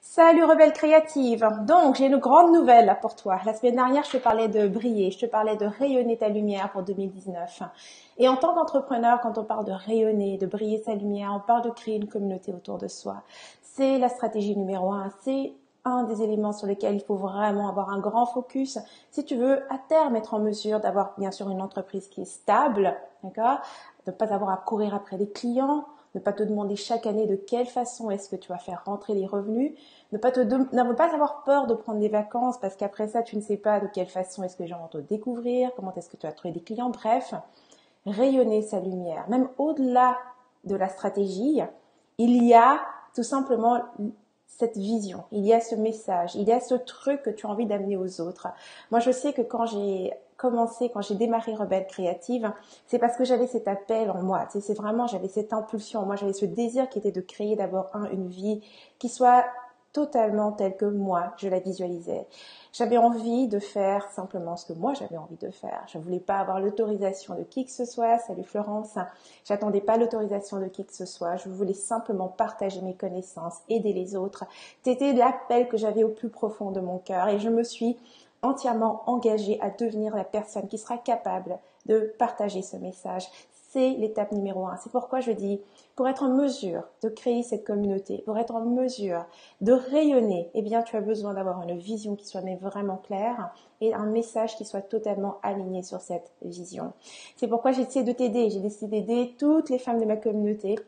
Salut rebelle créative. Donc, j'ai une grande nouvelle là pour toi. La semaine dernière, je te parlais de briller, je te parlais de rayonner ta lumière pour 2019. Et en tant qu'entrepreneur, quand on parle de rayonner, de briller sa lumière, on parle de créer une communauté autour de soi. C'est la stratégie numéro 1. C'est un des éléments sur lesquels il faut vraiment avoir un grand focus si tu veux à terme être en mesure d'avoir bien sûr une entreprise qui est stable, d'accord, de ne pas avoir à courir après des clients, ne pas te demander chaque année de quelle façon est-ce que tu vas faire rentrer les revenus, ne pas avoir peur de prendre des vacances parce qu'après ça tu ne sais pas de quelle façon est-ce que les gens vont te découvrir, comment est-ce que tu vas trouver des clients, bref, rayonner sa lumière. Même au-delà de la stratégie, il y a tout simplement cette vision, il y a ce message, il y a ce truc que tu as envie d'amener aux autres. Moi, je sais que quand j'ai démarré Rebelle Créative, c'est parce que j'avais cet appel en moi. C'est vraiment, j'avais cette impulsion en moi, j'avais ce désir qui était de créer d'abord une vie qui soit totalement telle que moi, je la visualisais. J'avais envie de faire simplement ce que moi j'avais envie de faire. Je voulais pas avoir l'autorisation de qui que ce soit. Salut Florence. J'attendais pas l'autorisation de qui que ce soit. Je voulais simplement partager mes connaissances, aider les autres. C'était l'appel que j'avais au plus profond de mon cœur et je me suis entièrement engagée à devenir la personne qui sera capable de partager ce message. C'est l'étape numéro 1. C'est pourquoi je dis, pour être en mesure de créer cette communauté, pour être en mesure de rayonner, eh bien, tu as besoin d'avoir une vision qui soit mais vraiment claire et un message qui soit totalement aligné sur cette vision. C'est pourquoi j'ai essayé de t'aider. J'ai décidé d'aider toutes les femmes de ma communauté,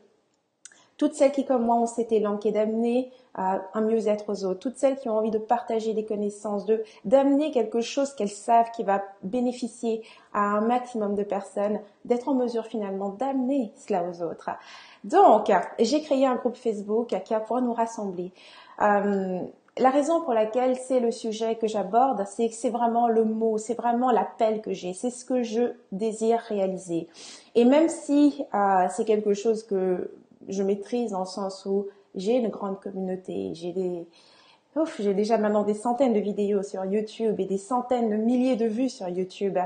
toutes celles qui, comme moi, ont cet élan qui est d'amener un mieux-être aux autres, toutes celles qui ont envie de partager des connaissances, d'amener quelque chose qu'elles savent qui va bénéficier à un maximum de personnes, d'être en mesure finalement d'amener cela aux autres. Donc, j'ai créé un groupe Facebook qui va pouvoir nous rassembler. La raison pour laquelle c'est le sujet que j'aborde, c'est que c'est vraiment le mot, c'est vraiment l'appel que j'ai, c'est ce que je désire réaliser. Et même si c'est quelque chose que je maîtrise dans le sens où j'ai une grande communauté, j'ai déjà maintenant des centaines de vidéos sur YouTube et des centaines de milliers de vues sur YouTube.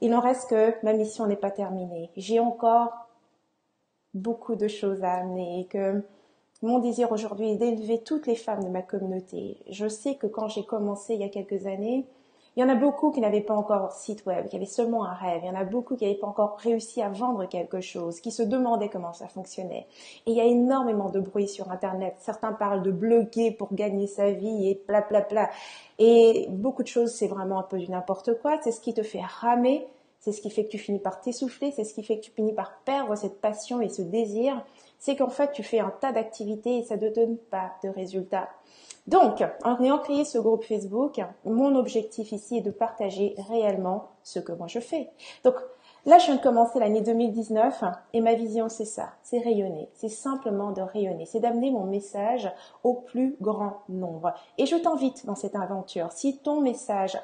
Il en reste que ma mission n'est pas terminée. J'ai encore beaucoup de choses à amener et que mon désir aujourd'hui est d'élever toutes les femmes de ma communauté. Je sais que quand j'ai commencé il y a quelques années, il y en a beaucoup qui n'avaient pas encore site web, qui avaient seulement un rêve. Il y en a beaucoup qui n'avaient pas encore réussi à vendre quelque chose, qui se demandaient comment ça fonctionnait. Et il y a énormément de bruit sur Internet. Certains parlent de bloguer pour gagner sa vie et bla bla bla. Et beaucoup de choses, c'est vraiment un peu du n'importe quoi. C'est ce qui te fait ramer. C'est ce qui fait que tu finis par t'essouffler. C'est ce qui fait que tu finis par perdre cette passion et ce désir. C'est qu'en fait, tu fais un tas d'activités et ça ne donne pas de résultats. Donc, en ayant créé ce groupe Facebook, mon objectif ici est de partager réellement ce que moi je fais. Donc là, je viens de commencer l'année 2019 et ma vision, c'est ça, c'est rayonner. C'est simplement de rayonner, c'est d'amener mon message au plus grand nombre. Et je t'invite dans cette aventure. Si ton message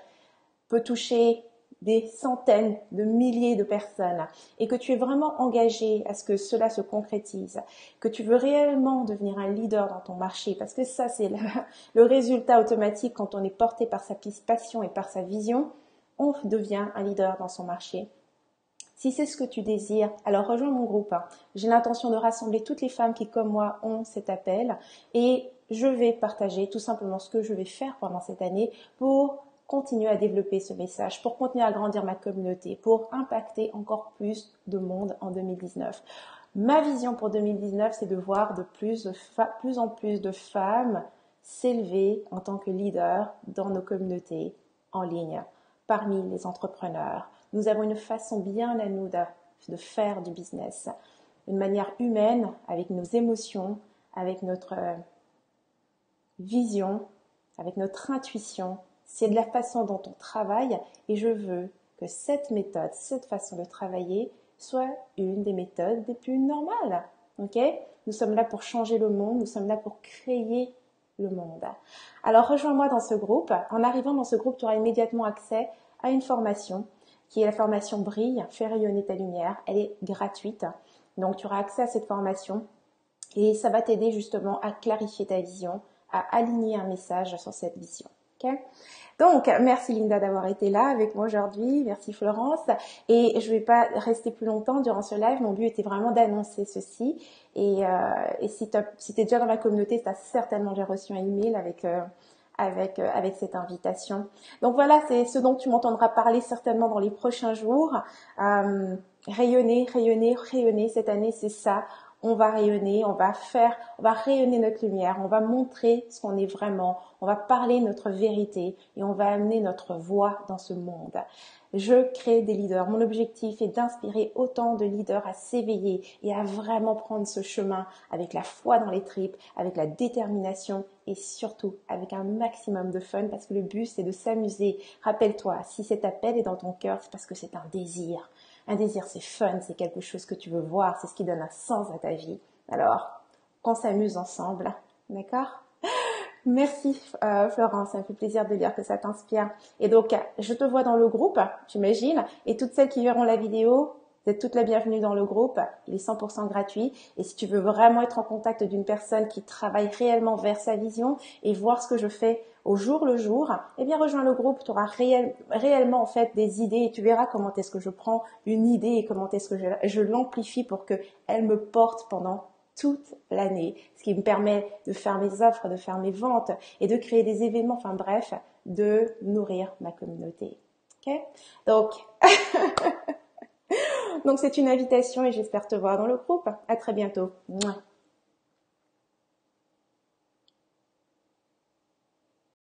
peut toucher des centaines de milliers de personnes et que tu es vraiment engagé à ce que cela se concrétise, que tu veux réellement devenir un leader dans ton marché, parce que ça c'est le résultat automatique quand on est porté par sa passion et par sa vision, on devient un leader dans son marché. Si c'est ce que tu désires, alors rejoins mon groupe. J'ai l'intention de rassembler toutes les femmes qui, comme moi, ont cet appel et je vais partager tout simplement ce que je vais faire pendant cette année pour continuer à développer ce message, pour continuer à grandir ma communauté, pour impacter encore plus de monde en 2019. Ma vision pour 2019, c'est de voir de plus en plus de femmes s'élever en tant que leaders dans nos communautés en ligne, parmi les entrepreneurs. Nous avons une façon bien à nous de faire du business, une manière humaine, avec nos émotions, avec notre vision, avec notre intuition. C'est de la façon dont on travaille et je veux que cette méthode, cette façon de travailler soit une des méthodes les plus normales. Ok ? Nous sommes là pour changer le monde, nous sommes là pour créer le monde. Alors rejoins-moi dans ce groupe. En arrivant dans ce groupe, tu auras immédiatement accès à une formation qui est la formation Brille, fais rayonner ta lumière. Elle est gratuite. Donc tu auras accès à cette formation et ça va t'aider justement à clarifier ta vision, à aligner un message sur cette vision. Ok. Donc, merci Linda d'avoir été là avec moi aujourd'hui. Merci Florence. Et je vais pas rester plus longtemps durant ce live. Mon but était vraiment d'annoncer ceci. Et si t'es déjà dans ma communauté, tu as certainement déjà reçu un email avec cette invitation. Donc voilà, c'est ce dont tu m'entendras parler certainement dans les prochains jours. Rayonner, rayonner, rayonner. Cette année, c'est ça. On va rayonner, on va rayonner notre lumière, on va montrer ce qu'on est vraiment, on va parler notre vérité et on va amener notre voix dans ce monde. Je crée des leaders. Mon objectif est d'inspirer autant de leaders à s'éveiller et à vraiment prendre ce chemin avec la foi dans les tripes, avec la détermination et surtout avec un maximum de fun parce que le but c'est de s'amuser. Rappelle-toi, si cet appel est dans ton cœur, c'est parce que c'est un désir. Un désir, c'est fun, c'est quelque chose que tu veux voir, c'est ce qui donne un sens à ta vie. Alors, qu'on s'amuse ensemble, d'accord? Merci Florence, ça me fait plaisir de lire que ça t'inspire. Et donc, je te vois dans le groupe, j'imagine, et toutes celles qui verront la vidéo, vous êtes toutes la bienvenue dans le groupe, il est 100% gratuit. Et si tu veux vraiment être en contact d'une personne qui travaille réellement vers sa vision et voir ce que je fais au jour le jour, eh bien rejoins le groupe, tu auras réellement en fait des idées et tu verras comment est-ce que je prends une idée et comment est-ce que je l'amplifie pour qu'elle me porte pendant toute l'année, ce qui me permet de faire mes offres, de faire mes ventes et de créer des événements, enfin bref, de nourrir ma communauté. Ok? Donc c'est une invitation et j'espère te voir dans le groupe. À très bientôt. Mouah.